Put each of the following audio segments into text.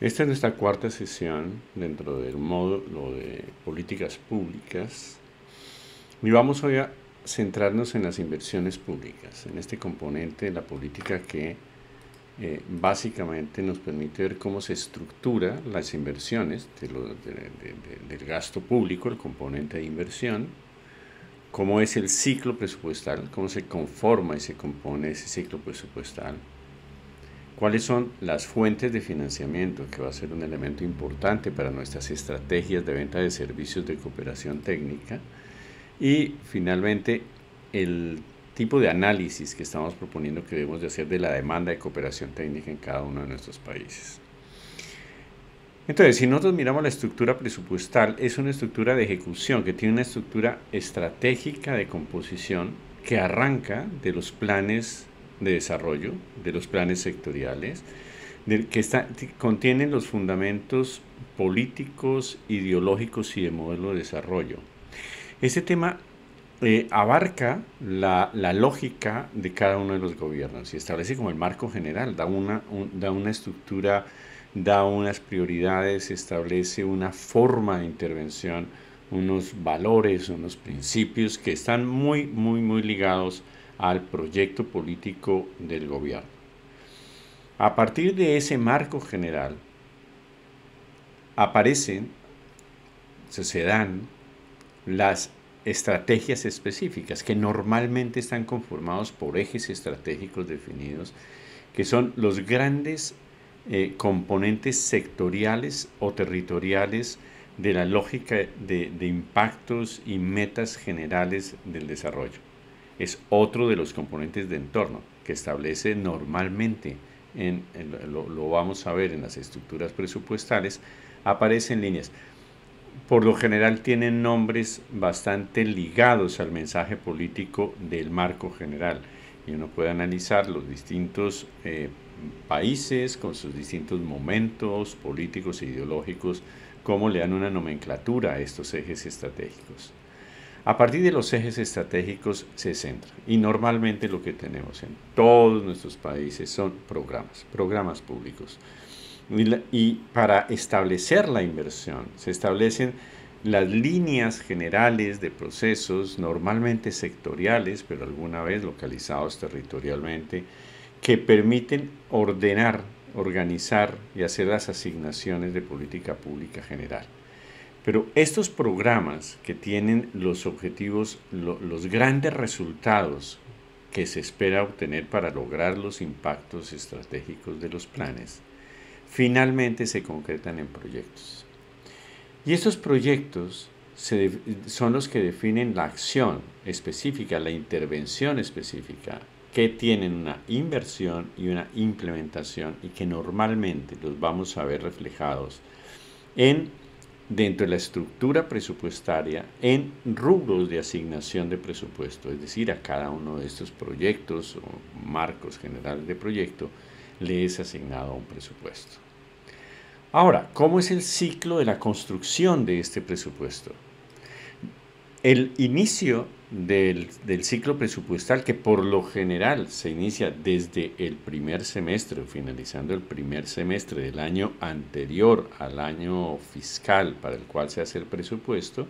Esta es nuestra cuarta sesión dentro del módulo de políticas públicas y vamos hoy a centrarnos en las inversiones públicas, en este componente de la política que básicamente nos permite ver cómo se estructura las inversiones del gasto público, el componente de inversión, cómo es el ciclo presupuestal, cómo se conforma y se compone ese ciclo presupuestal, cuáles son las fuentes de financiamiento, que va a ser un elemento importante para nuestras estrategias de venta de servicios de cooperación técnica, y finalmente el tipo de análisis que estamos proponiendo que debemos de hacer de la demanda de cooperación técnica en cada uno de nuestros países. Entonces, si nosotros miramos la estructura presupuestal, es una estructura de ejecución que tiene una estructura estratégica de composición que arranca de los planes de desarrollo, de los planes sectoriales, que contienen los fundamentos políticos, ideológicos y de modelo de desarrollo. Este tema abarca la lógica de cada uno de los gobiernos y establece como el marco general, da una estructura, da unas prioridades, establece una forma de intervención, unos valores, unos principios que están muy ligados al proyecto político del gobierno. A partir de ese marco general aparecen, se dan las estrategias específicas que normalmente están conformados por ejes estratégicos definidos, que son los grandes componentes sectoriales o territoriales de la lógica de impactos y metas generales del desarrollo. Es otro de los componentes de entorno que establece normalmente, lo vamos a ver en las estructuras presupuestales, aparecen líneas. Por lo general tienen nombres bastante ligados al mensaje político del marco general y uno puede analizar los distintos países con sus distintos momentos políticos e ideológicos, cómo le dan una nomenclatura a estos ejes estratégicos. A partir de los ejes estratégicos se centra y normalmente lo que tenemos en todos nuestros países son programas públicos. Y para establecer la inversión se establecen las líneas generales de procesos, normalmente sectoriales, pero alguna vez localizados territorialmente, que permiten ordenar, organizar y hacer las asignaciones de política pública general. Pero estos programas que tienen los objetivos, los grandes resultados que se espera obtener para lograr los impactos estratégicos de los planes, finalmente se concretan en proyectos. Y estos proyectos son los que definen la acción específica, la intervención específica, que tienen una inversión y una implementación y que normalmente los vamos a ver reflejados dentro de la estructura presupuestaria en rubros de asignación de presupuesto, es decir, a cada uno de estos proyectos o marcos generales de proyecto le es asignado un presupuesto. Ahora, ¿cómo es el ciclo de la construcción de este presupuesto? El inicio del ciclo presupuestal, que por lo general se inicia desde el primer semestre, finalizando el primer semestre del año anterior al año fiscal para el cual se hace el presupuesto,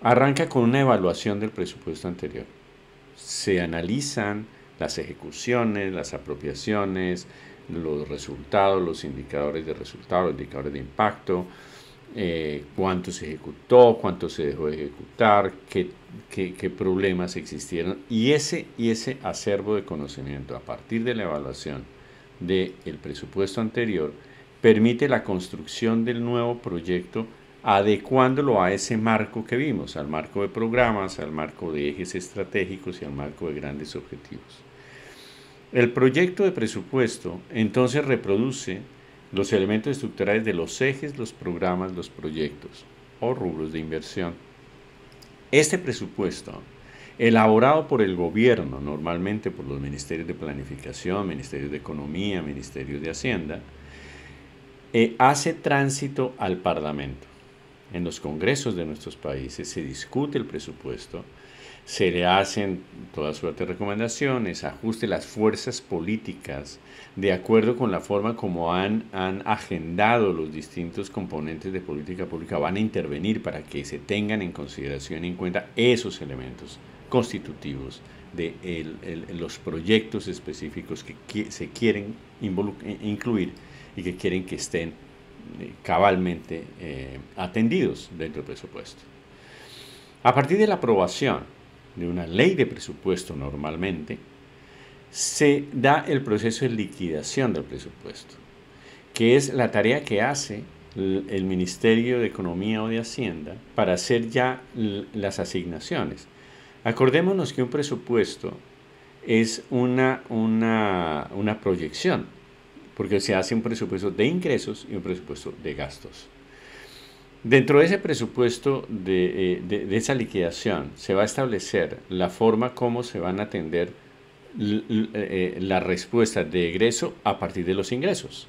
arranca con una evaluación del presupuesto anterior. Se analizan las ejecuciones, las apropiaciones, los resultados, los indicadores de resultados, los indicadores de impacto, cuánto se ejecutó, cuánto se dejó de ejecutar, qué problemas existieron, y ese acervo de conocimiento a partir de la evaluación del presupuesto anterior permite la construcción del nuevo proyecto, adecuándolo a ese marco que vimos, al marco de programas, al marco de ejes estratégicos y al marco de grandes objetivos. El proyecto de presupuesto entonces reproduce los elementos estructurales de los ejes, los programas, los proyectos o rubros de inversión. Este presupuesto, elaborado por el gobierno, normalmente por los ministerios de planificación, ministerios de economía, ministerios de hacienda, hace tránsito al parlamento. En los congresos de nuestros países se discute el presupuesto, Se le hacen toda suerte de recomendaciones, ajuste las fuerzas políticas de acuerdo con la forma como han agendado los distintos componentes de política pública, van a intervenir para que se tengan en consideración y en cuenta esos elementos constitutivos de los proyectos específicos que se quieren incluir y que quieren que estén cabalmente atendidos dentro del presupuesto. A partir de la aprobación de una ley de presupuesto normalmente, se da el proceso de liquidación del presupuesto, que es la tarea que hace el Ministerio de Economía o de Hacienda para hacer ya las asignaciones. Acordémonos que un presupuesto es una proyección, porque se hace un presupuesto de ingresos y un presupuesto de gastos. Dentro de ese presupuesto, de esa liquidación, se va a establecer la forma como se van a atender las respuestas de egreso a partir de los ingresos.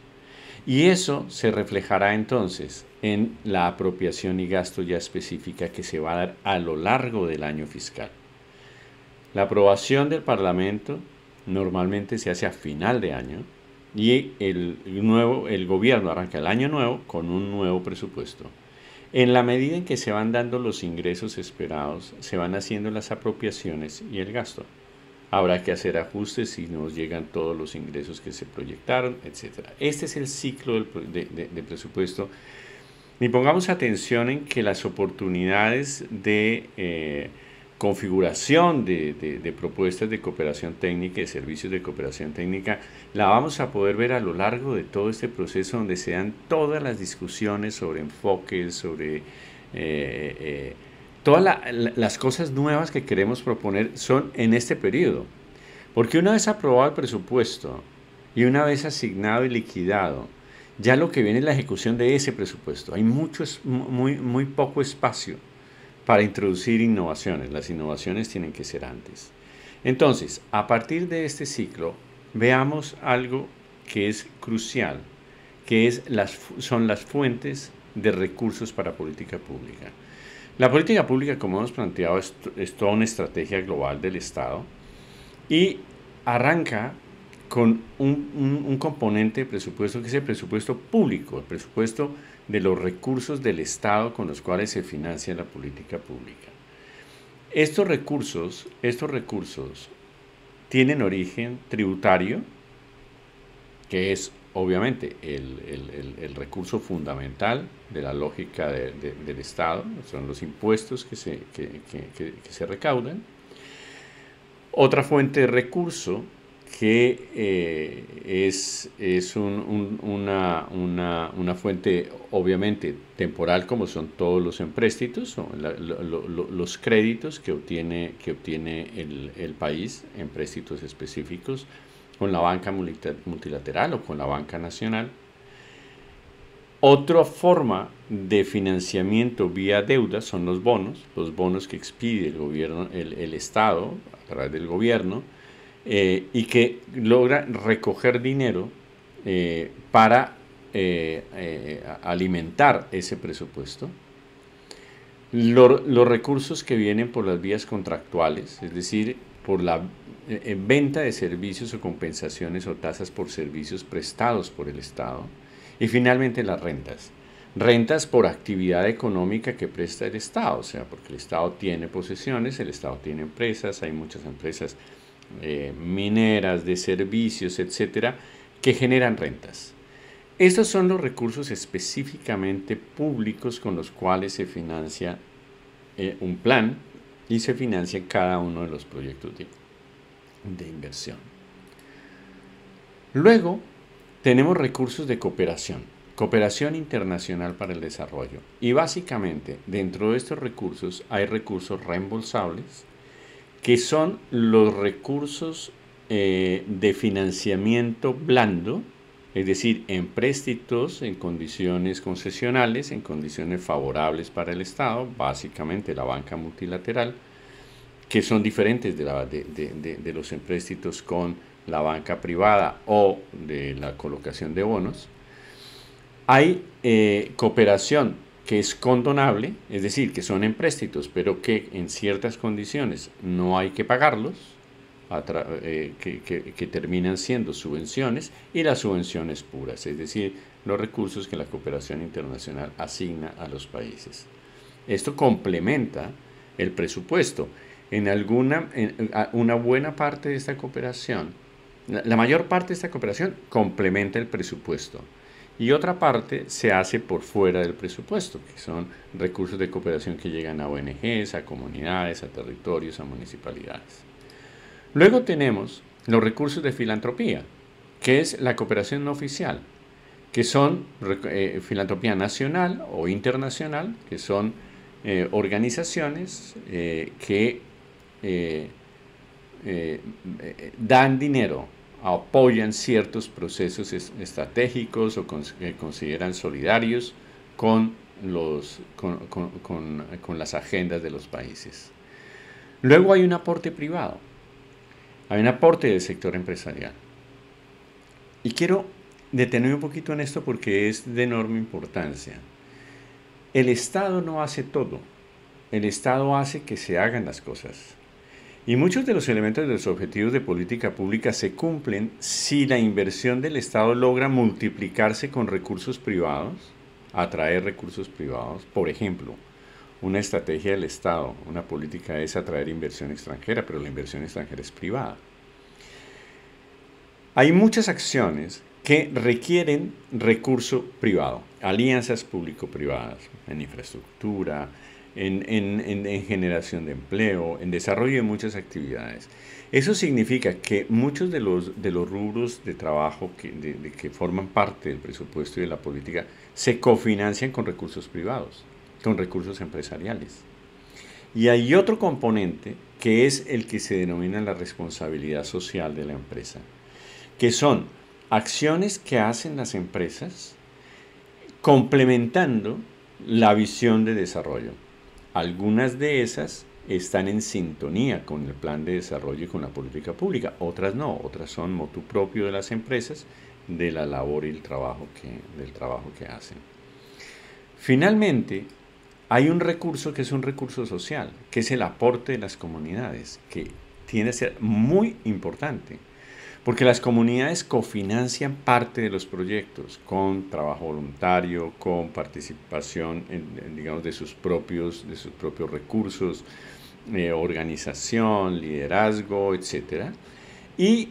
Y eso se reflejará entonces en la apropiación y gasto ya específica que se va a dar a lo largo del año fiscal. La aprobación del Parlamento normalmente se hace a final de año y el gobierno arranca el año nuevo con un nuevo presupuesto. En la medida en que se van dando los ingresos esperados, se van haciendo las apropiaciones y el gasto. Habrá que hacer ajustes si no llegan todos los ingresos que se proyectaron, etc. Este es el ciclo de presupuesto. Y pongamos atención en que las oportunidades de configuración de propuestas de cooperación técnica y de servicios de cooperación técnica la vamos a poder ver a lo largo de todo este proceso, donde se dan todas las discusiones sobre enfoques, sobre todas las cosas nuevas que queremos proponer son en este periodo. Porque una vez aprobado el presupuesto y una vez asignado y liquidado, ya lo que viene es la ejecución de ese presupuesto. Hay muy poco espacio para introducir innovaciones. Las innovaciones tienen que ser antes. Entonces, a partir de este ciclo, veamos algo que es crucial, que son las fuentes de recursos para política pública. La política pública, como hemos planteado, es toda una estrategia global del Estado y arranca con un componente de presupuesto que es el presupuesto público, el presupuesto de los recursos del Estado con los cuales se financia la política pública. Estos recursos tienen origen tributario, que es obviamente el recurso fundamental de la lógica del Estado, son los impuestos que se recaudan. Otra fuente de recurso que es una fuente obviamente temporal, como son todos los empréstitos, o los créditos que obtiene el país, empréstitos específicos con la banca multilateral o con la banca nacional. Otra forma de financiamiento vía deuda son los bonos que expide el gobierno, el Estado a través del gobierno, y que logra recoger dinero para alimentar ese presupuesto. Los recursos que vienen por las vías contractuales, es decir, por la venta de servicios o compensaciones o tasas por servicios prestados por el Estado. Y finalmente las rentas por actividad económica que presta el Estado, o sea, porque el Estado tiene posesiones, el Estado tiene empresas, hay muchas empresas mineras, de servicios, etcétera, que generan rentas. Estos son los recursos específicamente públicos con los cuales se financia un plan y se financia cada uno de los proyectos de inversión. Luego tenemos recursos de cooperación internacional para el desarrollo, y básicamente dentro de estos recursos hay recursos reembolsables, que son los recursos de financiamiento blando, es decir, empréstitos en condiciones concesionales, en condiciones favorables para el Estado, básicamente la banca multilateral, que son diferentes de los empréstitos con la banca privada o de la colocación de bonos. Hay cooperación que es condonable, es decir, que son empréstitos, pero que en ciertas condiciones no hay que pagarlos, que terminan siendo subvenciones, y las subvenciones puras, es decir, los recursos que la cooperación internacional asigna a los países. Esto complementa el presupuesto. Una buena parte de esta cooperación, la mayor parte de esta cooperación complementa el presupuesto. Y otra parte se hace por fuera del presupuesto, que son recursos de cooperación que llegan a ONGs, a comunidades, a territorios, a municipalidades. Luego tenemos los recursos de filantropía, que es la cooperación no oficial, que son filantropía nacional o internacional, que son organizaciones que dan dinero, apoyan ciertos procesos estratégicos o que consideran solidarios con las agendas de los países. Luego hay un aporte privado, hay un aporte del sector empresarial. Y quiero detenerme un poquito en esto porque es de enorme importancia. El Estado no hace todo, el Estado hace que se hagan las cosas. Y muchos de los elementos de los objetivos de política pública se cumplen si la inversión del Estado logra multiplicarse con recursos privados, atraer recursos privados. Por ejemplo, una estrategia del Estado, una política es atraer inversión extranjera, pero la inversión extranjera es privada. Hay muchas acciones que requieren recurso privado, alianzas público-privadas en infraestructura, en generación de empleo, en desarrollo de muchas actividades. Eso significa que muchos de los rubros de trabajo que forman parte del presupuesto y de la política se cofinancian con recursos privados, con recursos empresariales. Y hay otro componente que es el que se denomina la responsabilidad social de la empresa, que son acciones que hacen las empresas complementando la visión de desarrollo. Algunas de esas están en sintonía con el plan de desarrollo y con la política pública, otras no, otras son motu propio de las empresas, de la labor y del trabajo que hacen. Finalmente, hay un recurso que es un recurso social, que es el aporte de las comunidades, que tiene que ser muy importante, porque las comunidades cofinancian parte de los proyectos con trabajo voluntario, con participación digamos, de sus propios recursos, organización, liderazgo, etc. Y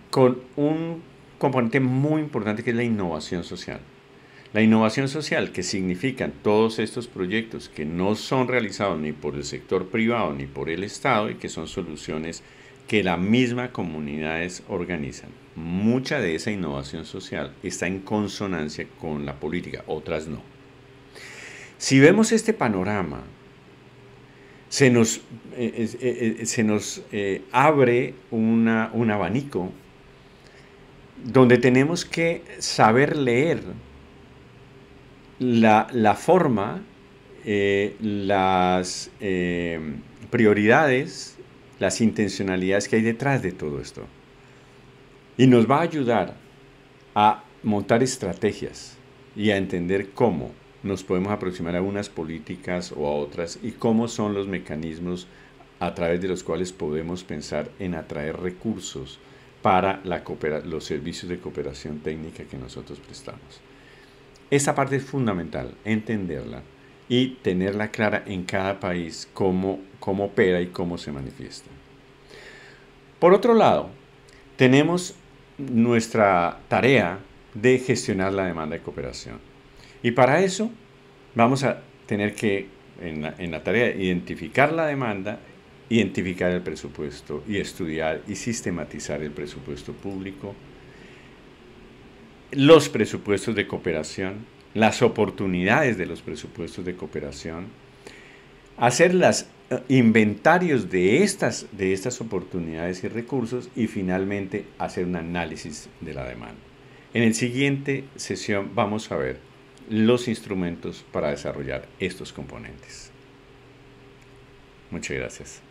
con un componente muy importante que es la innovación social. La innovación social, que significan todos estos proyectos que no son realizados ni por el sector privado ni por el Estado y que son soluciones que las mismas comunidades organizan. Mucha de esa innovación social está en consonancia con la política, otras no. Si vemos este panorama, se nos abre un abanico donde tenemos que saber leer la forma, las prioridades, las intencionalidades que hay detrás de todo esto. Y nos va a ayudar a montar estrategias y a entender cómo nos podemos aproximar a unas políticas o a otras y cómo son los mecanismos a través de los cuales podemos pensar en atraer recursos para los servicios de cooperación técnica que nosotros prestamos. Esta parte es fundamental, entenderla y tenerla clara en cada país cómo opera y cómo se manifiesta. Por otro lado, tenemos nuestra tarea de gestionar la demanda de cooperación. Y para eso vamos a tener que, en la tarea, identificar la demanda, identificar el presupuesto y estudiar y sistematizar el presupuesto público, los presupuestos de cooperación, las oportunidades de los presupuestos de cooperación, hacer los inventarios de estas oportunidades y recursos y finalmente hacer un análisis de la demanda. En la siguiente sesión vamos a ver los instrumentos para desarrollar estos componentes. Muchas gracias.